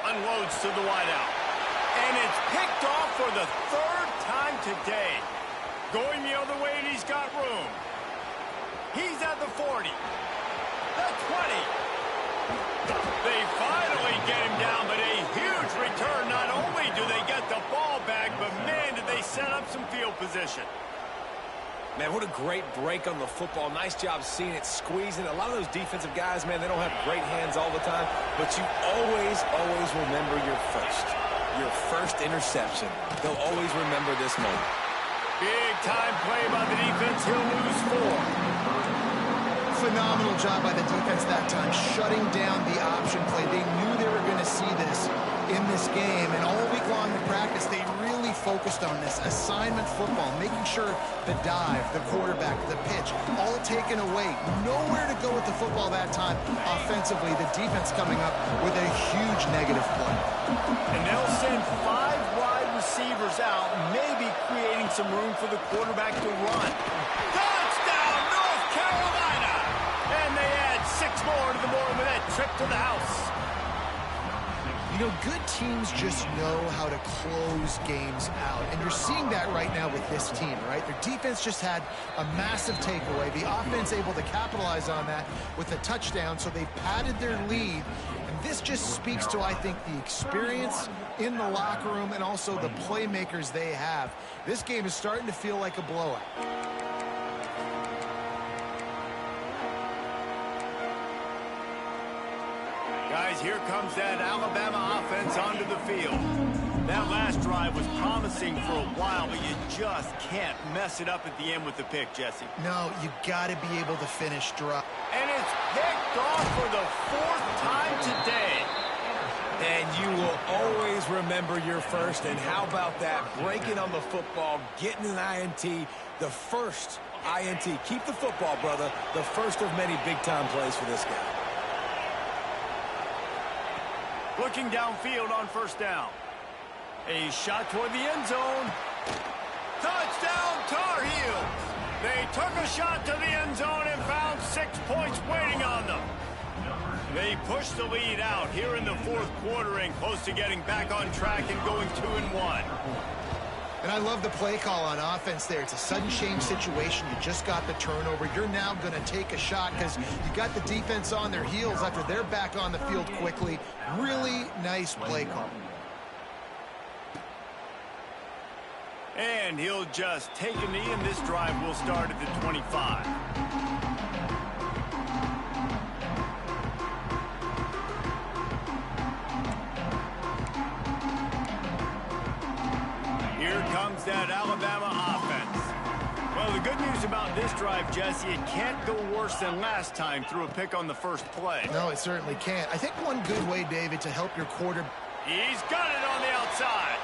[SPEAKER 2] Unloads to the wideout. And it's picked off for the third time today. Going the other way, and he's got room. He's at the 40. The 20. They finally get him down, but a huge return. Not only do they get the ball back, but man, did they set up some field position.
[SPEAKER 1] Man, what a great break on the football. Nice job seeing it, squeezing. A lot of those defensive guys, man, they don't have great hands all the time, but you always remember your first interception. They'll always remember this moment.
[SPEAKER 2] Big time play by the defense. He'll lose 4.
[SPEAKER 4] Phenomenal job by the defense that time, shutting down the option play. They knew they were going to see this in this game, and all week long in practice, they really focused on this assignment football, making sure the dive, the quarterback, the pitch, all taken away. Nowhere to go with the football that time offensively. The defense coming up with a huge negative play.
[SPEAKER 2] And they'll send 5 wide receivers out, maybe creating some room for the quarterback to run. Touchdown, North Carolina! And they add 6 more to the board with that trip to the house.
[SPEAKER 4] You know, good teams just know how to close games out. And you're seeing that right now with this team, right? Their defense just had a massive takeaway. The offense able to capitalize on that with a touchdown, so they padded their lead. And this just speaks to, I think, the experience in the locker room and also the playmakers they have. This game is starting to feel like a blowout.
[SPEAKER 2] Guys, here comes that Alabama offense onto the field. That last drive was promising for a while, but you just can't mess it up at the end with the pick, Jesse.
[SPEAKER 4] No, you got to be able to finish drive.
[SPEAKER 2] And it's picked off for the 4th time today.
[SPEAKER 1] And you will always remember your first. And how about that? Breaking on the football, getting an INT, the first INT. Keep the football, brother. The first of many big-time plays for this guy.
[SPEAKER 2] Looking downfield on first down. A shot toward the end zone. Touchdown, Tar Heels. They took a shot to the end zone and found 6 points waiting on them. They pushed the lead out here in the 4th quarter and close to getting back on track and going 2-1.
[SPEAKER 4] And I love the play call on offense there. It's a sudden change situation. You just got the turnover. You're now going to take a shot because you got the defense on their heels after they're back on the field quickly. Really nice play call.
[SPEAKER 2] And he'll just take a knee, and this drive will start at the 25. Here comes that Alabama offense. Well, the good news about this drive, Jesse, it can't go worse than last time through a pick on the first play.
[SPEAKER 4] No, it certainly can't. I think one good way, David, to help your quarterback.
[SPEAKER 2] He's got it on the outside.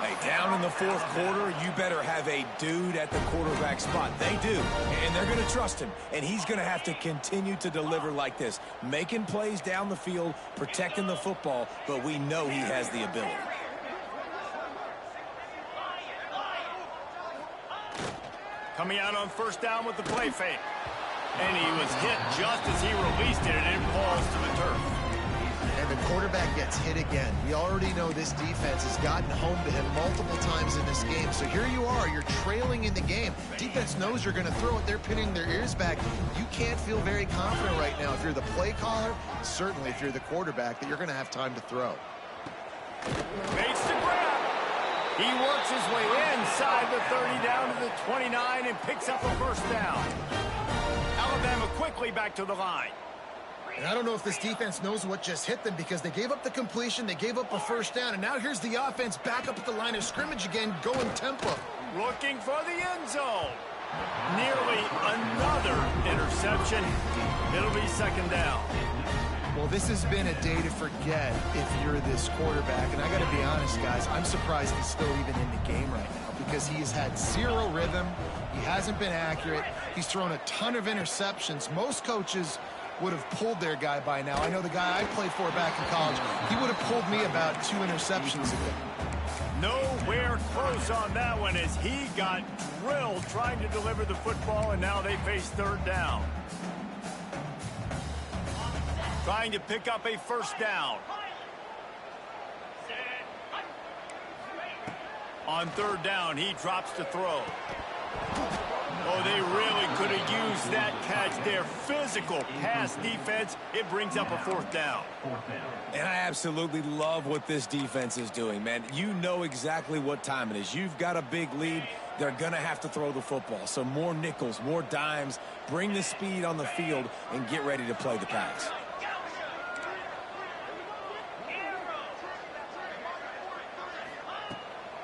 [SPEAKER 1] Hey, down in the 4th quarter, you better have a dude at the quarterback spot. They do, and they're going to trust him, and he's going to have to continue to deliver like this, making plays down the field, protecting the football, but we know he has the ability.
[SPEAKER 2] Coming out on first down with the play fake. And he was hit just as he released it, and it falls to the turf.
[SPEAKER 4] And the quarterback gets hit again. We already know this defense has gotten home to him multiple times in this game. So here you are, you're trailing in the game. Defense knows you're going to throw it. They're pinning their ears back. You can't feel very confident right now if you're the play caller, certainly if you're the quarterback, that you're going to have time to throw.
[SPEAKER 2] Makes the grab. He works his way inside the 30 down to the 29 and picks up a first down. Alabama quickly back to the line.
[SPEAKER 4] And I don't know if this defense knows what just hit them because they gave up the completion, they gave up a first down, and now here's the offense back up at the line of scrimmage again, going tempo.
[SPEAKER 2] Looking for the end zone. Nearly another interception. It'll be second down.
[SPEAKER 4] Well, this has been a day to forget if you're this quarterback. And I got to be honest, guys, I'm surprised he's still even in the game right now because he has had zero rhythm. He hasn't been accurate. He's thrown a ton of interceptions. Most coaches would have pulled their guy by now. I know the guy I played for back in college, he would have pulled me about 2 interceptions ago.
[SPEAKER 2] Nowhere close on that one as he got drilled trying to deliver the football, and now they face third down. Trying to pick up a first down. On third down, he drops to throw. Oh, they really could have used that catch there. Physical pass defense. It brings up a fourth down.
[SPEAKER 1] And I absolutely love what this defense is doing, man. You know exactly what time it is. You've got a big lead. They're going to have to throw the football. So more nickels, more dimes. Bring the speed on the field and get ready to play the pass.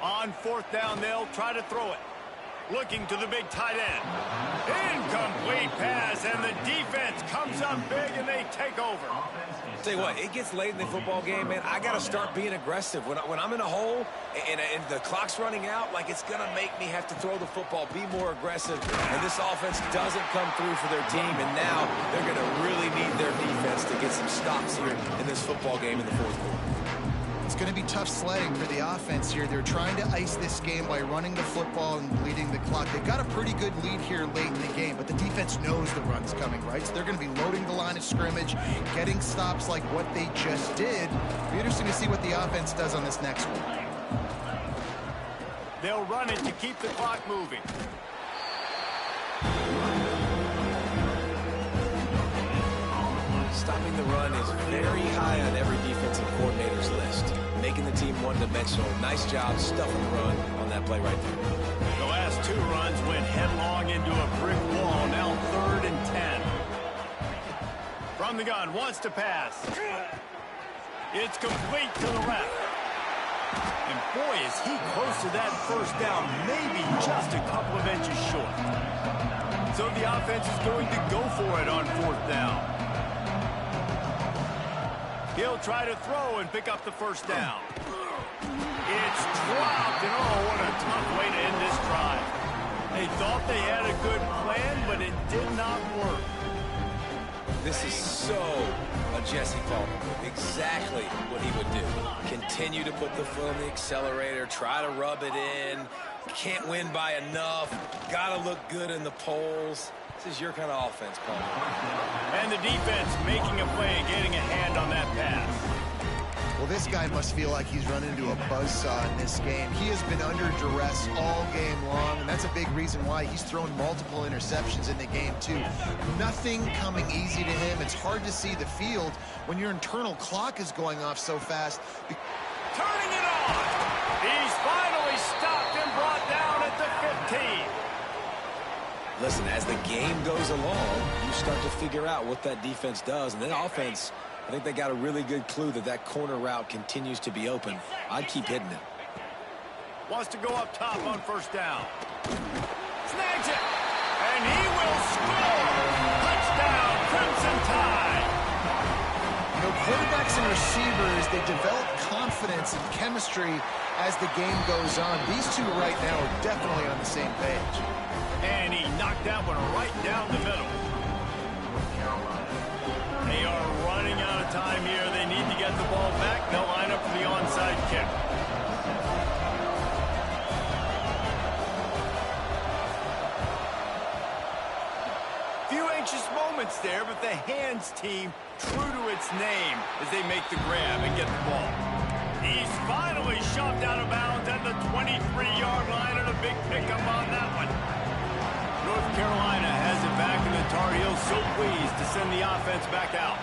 [SPEAKER 2] On fourth down, they'll try to throw it. Looking to the big tight end. Incomplete pass, and the defense comes up big, and they take over.
[SPEAKER 1] Tell you what, it gets late in the football game, man. I got to start being aggressive. When I'm in a hole and the clock's running out, like it's going to make me have to throw the football, be more aggressive. And this offense doesn't come through for their team, and now they're going to really need their defense to get some stops here in this football game in the fourth quarter.
[SPEAKER 4] It's going to be tough sledding for the offense here. They're trying to ice this game by running the football and bleeding the clock. They've got a pretty good lead here late in the game, but the defense knows the run's coming, right? So they're going to be loading the line of scrimmage, getting stops like what they just did. It'll be interesting to see what the offense does on this next one.
[SPEAKER 2] They'll run it to keep the clock moving.
[SPEAKER 1] Stopping the run is very high on every defensive coordinator's list. Making the team one-dimensional. Nice job stuffing the run on that play right there.
[SPEAKER 2] The last 2 runs went headlong into a brick wall. Now 3rd and 10. From the gun, wants to pass. It's complete to the left. And boy, is he close to that first down. Maybe just a couple of inches short. So the offense is going to go for it on 4th down. He'll try to throw and pick up the first down. It's dropped, and oh, what a tough way to end this drive. They thought they had a good plan, but it did not work.
[SPEAKER 1] This is so a Jesse Palmer move. Exactly what he would do. Continue to put the foot on the accelerator, try to rub it in. Can't win by enough. Got to look good in the polls. This is your kind of offense, Paul.
[SPEAKER 2] And the defense making a play and getting a hand on that pass.
[SPEAKER 4] Well, this guy must feel like he's run into a buzzsaw in this game. He has been under duress all game long, and that's a big reason why he's thrown multiple interceptions in the game, too. Nothing coming easy to him. It's hard to see the field when your internal clock is going off so fast.
[SPEAKER 2] Turning it on! He's finally stopped and brought down at the 15.
[SPEAKER 1] Listen, as the game goes along, you start to figure out what that defense does. And then offense, I think they got a really good clue that that corner route continues to be open. I'd keep hitting it.
[SPEAKER 2] Wants to go up top on first down. Snags it. And he will score. Touchdown, Crimson Tide.
[SPEAKER 4] You know, quarterbacks and receivers, they develop confidence and chemistry as the game goes on. These two right now are definitely on the same page.
[SPEAKER 2] And he knocked that one right down the middle. They are running out of time here. They need to get the ball back. They'll line up for the onside kick. Few anxious moments there, but the hands team true to its name as they make the grab and get the ball. He's finally shoved out of bounds at the 23-yard line, and a big pickup on that one. North Carolina has it back, and the Tar Heels so pleased to send the offense back out.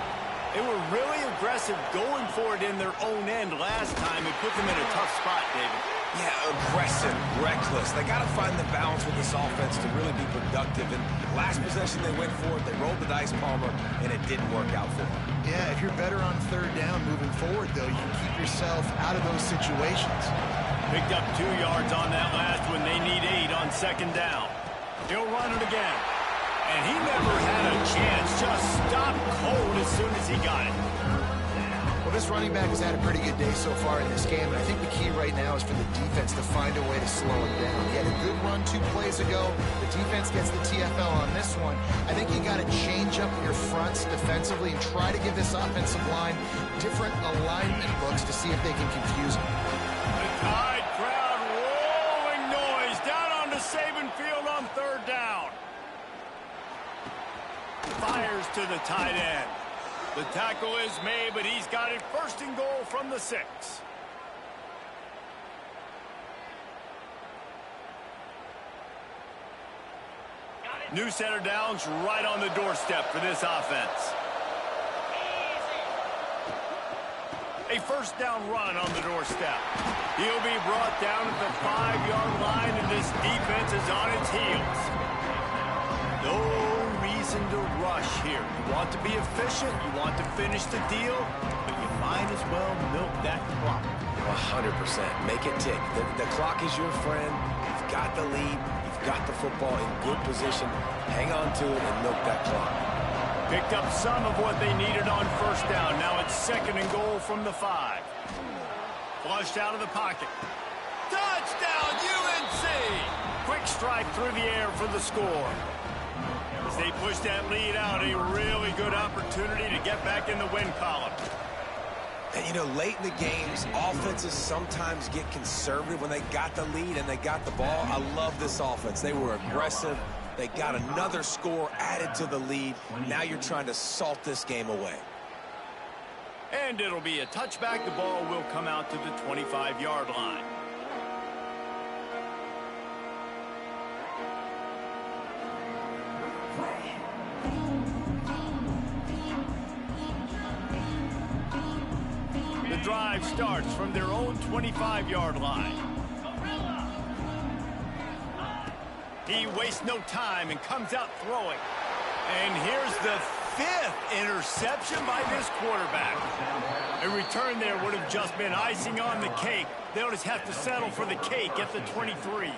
[SPEAKER 2] They were really aggressive going for it in their own end last time. It put them in a tough spot, David.
[SPEAKER 1] Yeah, aggressive, reckless. They got to find the balance with this offense to really be productive. And last possession they went for it, they rolled the dice, Palmer, and it didn't work out for them.
[SPEAKER 4] Yeah, if you're better on third down moving forward, though, you can keep yourself out of those situations.
[SPEAKER 2] Picked up 2 yards on that last one. They need 8 on second down. He'll run it again. And he never had a chance. Just stopped cold as soon as he got it.
[SPEAKER 4] Well, this running back has had a pretty good day so far in this game, and I think the key right now is for the defense to find a way to slow him down. He had a good run 2 plays ago. The defense gets the TFL on this one. I think you got to change up your fronts defensively and try to give this offensive line different alignment looks to see if they can confuse him.
[SPEAKER 2] The Tide crowd rolling noise down onto Saban Field on 3rd down. Fires to the tight end. The tackle is made, but he's got it 1st and goal from the 6. New set of downs right on the doorstep for this offense. A 1st down run on the doorstep. He'll be brought down at the 5-yard line, and this defense is on its heels. No reason to rush here. You want to be efficient, you want to finish the deal, but you might as well milk that clock.
[SPEAKER 1] 100%. Make it tick. The clock is your friend. You've got the lead. You've got the football in good position. Hang on to it and milk that clock.
[SPEAKER 2] Picked up some of what they needed on 1st down. Now it's 2nd and goal from the 5. Flushed out of the pocket. Touchdown, UNC! Quick strike through the air for the score. As they push that lead out, a really good opportunity to get back in the win column.
[SPEAKER 1] And, you know, late in the games, offenses sometimes get conservative when they got the lead and they got the ball. I love this offense. They were aggressive. They got another score added to the lead. Now you're trying to salt this game away.
[SPEAKER 2] And it'll be a touchback. The ball will come out to the 25-yard line. The drive starts from their own 25-yard line. He wastes no time and comes out throwing. And here's the 5th interception by this quarterback. A return there would have just been icing on the cake. They'll just have to settle for the cake at the 23.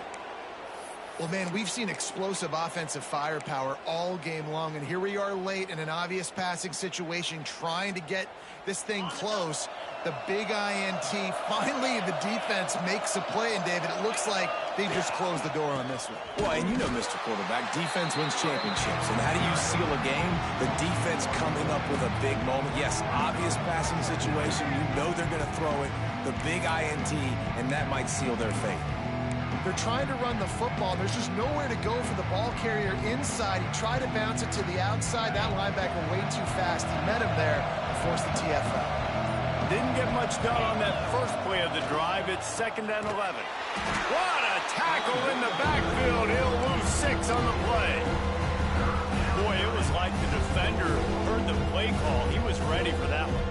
[SPEAKER 4] Well, man, we've seen explosive offensive firepower all game long, and here we are late in an obvious passing situation trying to get this thing close. The big INT. Finally, the defense makes a play, and David, it looks like they just closed the door on this one.
[SPEAKER 1] Well, and you know, Mr. Quarterback, defense wins championships. And how do you seal a game? The defense coming up with a big moment. Yes, obvious passing situation. You know they're going to throw it. The big INT, and that might seal their fate.
[SPEAKER 4] They're trying to run the football. There's just nowhere to go for the ball carrier inside. He tried to bounce it to the outside. That linebacker way too fast. He met him there and forced the TFL.
[SPEAKER 2] Didn't get much done on that first play of the drive. It's 2nd and 11. What a tackle in the backfield. He'll lose 6 on the play. Boy, it was like the defender heard the play call. He was ready for that one.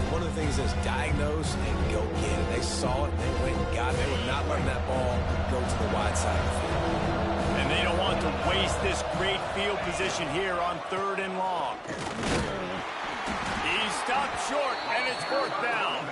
[SPEAKER 1] One of the things is diagnose and go get it. They saw it, they went and got it. They were not letting that ball go to the wide side of the field.
[SPEAKER 2] And they don't want to waste this great field position here on 3rd and long. He stopped short, and it's 4th down.